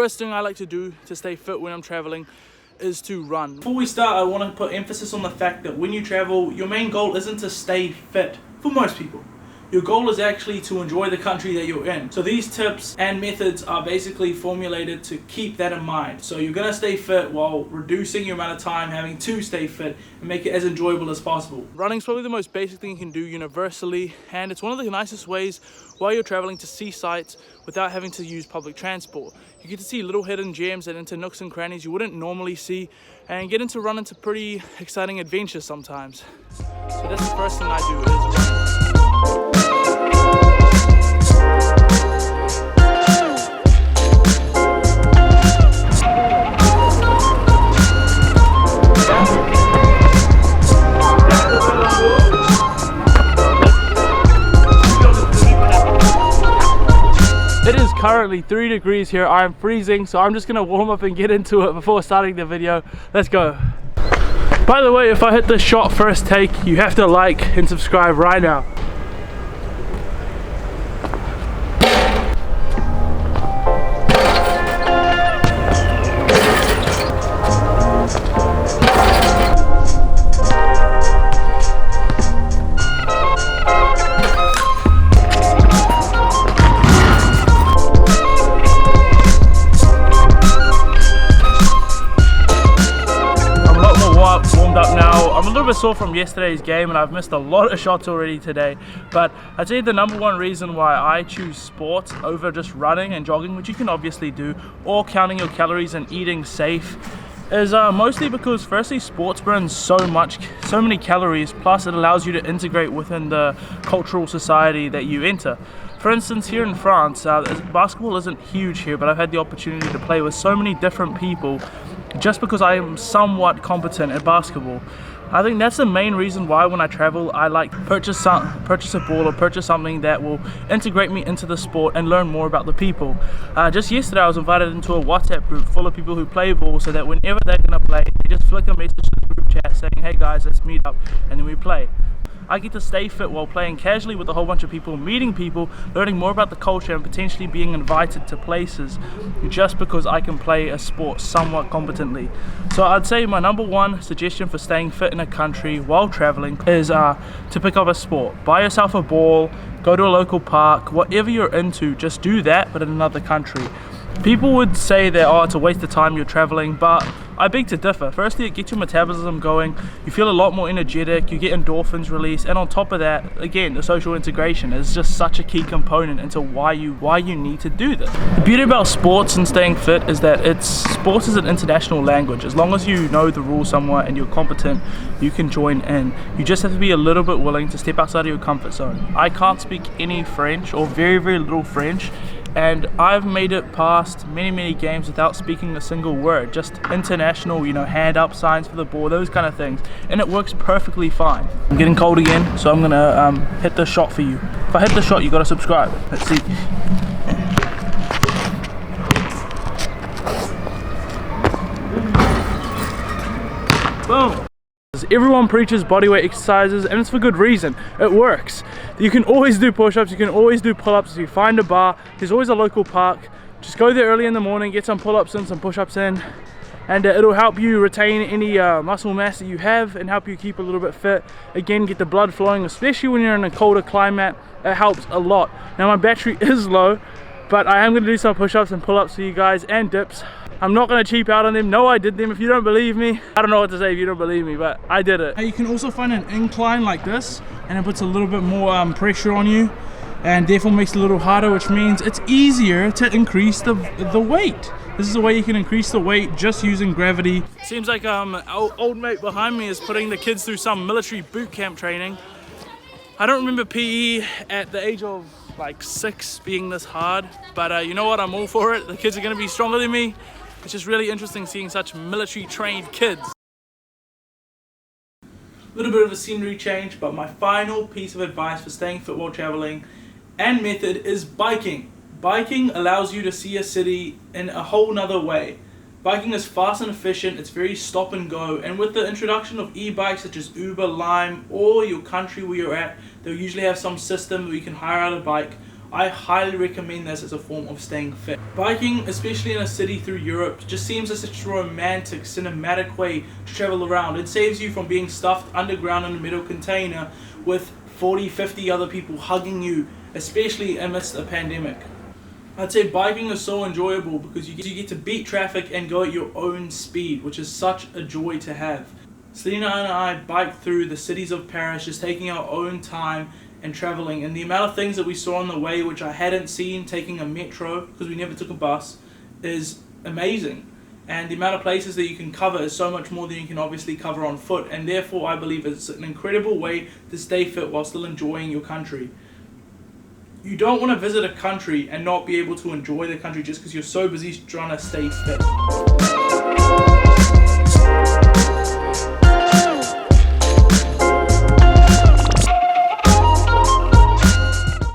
first thing I like to do to stay fit when I'm traveling is to run. Before we start, I want to put emphasis on the fact that when you travel, your main goal isn't to stay fit for most people. Your goal is actually to enjoy the country that you're in. So these tips and methods are basically formulated to keep that in mind. So you're gonna stay fit while reducing your amount of time having to stay fit and make it as enjoyable as possible. Running's probably the most basic thing you can do universally, and it's one of the nicest ways while you're traveling to see sights without having to use public transport. You get to see little hidden gems and into nooks and crannies you wouldn't normally see, and get into run into pretty exciting adventures sometimes. So that's the first thing I do, is run. It is currently 3 degrees here. I'm freezing, so I'm just gonna warm up and get into it before starting the video. Let's go. By the way, if I hit the shot first take, you have to like and subscribe right now. I'm a little bit sore from yesterday's game and I've missed a lot of shots already today, but I'd say the number one reason why I choose sports over just running and jogging, which you can obviously do, or counting your calories and eating safe, is mostly because firstly sports burn so many calories, plus it allows you to integrate within the cultural society that you enter. For instance, here in France, basketball isn't huge here, but I've had the opportunity to play with so many different people just because I am somewhat competent at basketball. I think that's the main reason why when I travel I like purchase a ball or purchase something that will integrate me into the sport and learn more about the people. Just yesterday I was invited into a WhatsApp group full of people who play ball, so that whenever they're going to play, they just flick a message to the group chat saying, hey guys, let's meet up, and then we play. I get to stay fit while playing casually with a whole bunch of people, meeting people, learning more about the culture, and potentially being invited to places just because I can play a sport somewhat competently. So I'd say my number one suggestion for staying fit in a country while traveling is to pick up a sport. Buy yourself a ball, go to a local park, whatever you're into, just do that but in another country. People would say that, oh, it's a waste of time, you're traveling, but I beg to differ. Firstly, it gets your metabolism going, you feel a lot more energetic, you get endorphins released, and on top of that, again, the social integration is just such a key component into why you need to do this. The beauty about sports and staying fit is that sports is an international language. As long as you know the rules somewhat and you're competent, you can join in. You just have to be a little bit willing to step outside of your comfort zone. I can't speak any French, or very, very little French, and I've made it past many games without speaking a single word, just international, hand up signs for the ball, those kind of things, and it works perfectly fine. I'm getting cold again, so I'm gonna hit the shot for you. If I hit the shot, you gotta subscribe. Let's see. Boom. Everyone preaches bodyweight exercises, and it's for good reason. It works. You can always do push-ups, you can always do pull-ups. If you find a bar, there's always a local park. Just go there early in the morning, get some pull-ups in, some push-ups in, and it'll help you retain any muscle mass that you have and help you keep a little bit fit. Again, get the blood flowing, especially when you're in a colder climate. It helps a lot. Now my battery is low, but I am going to do some push-ups and pull-ups for you guys, and dips. I'm not going to cheap out on them. No, I did them. If you don't believe me, I don't know what to say if you don't believe me, but I did it. You can also find an incline like this, and it puts a little bit more pressure on you, and therefore makes it a little harder, which means it's easier to increase the weight. This is a way you can increase the weight just using gravity. Seems like old mate behind me is putting the kids through some military boot camp training. I don't remember PE at the age of like 6 being this hard, but you know what, I'm all for it. The kids are going to be stronger than me. It's just really interesting seeing such military trained kids. A little bit of a scenery change, but my final piece of advice for staying fit while traveling and method is biking. Biking allows you to see a city in a whole nother way. Biking is fast and efficient, it's very stop and go, and with the introduction of e-bikes such as Uber, Lime, or your country where you're at, they'll usually have some system where you can hire out a bike. I highly recommend this as a form of staying fit. Biking, especially in a city through Europe, just seems as such a romantic, cinematic way to travel around. It saves you from being stuffed underground in a metal container with 40, 50 other people hugging you, especially amidst a pandemic. I'd say biking is so enjoyable because you get to beat traffic and go at your own speed, which is such a joy to have. Selena and I biked through the cities of Paris, just taking our own time and traveling, and the amount of things that we saw on the way which I hadn't seen taking a metro, because we never took a bus, is amazing. And the amount of places that you can cover is so much more than you can obviously cover on foot, and therefore I believe it's an incredible way to stay fit while still enjoying your country. You don't want to visit a country and not be able to enjoy the country just because you're so busy trying to stay fit.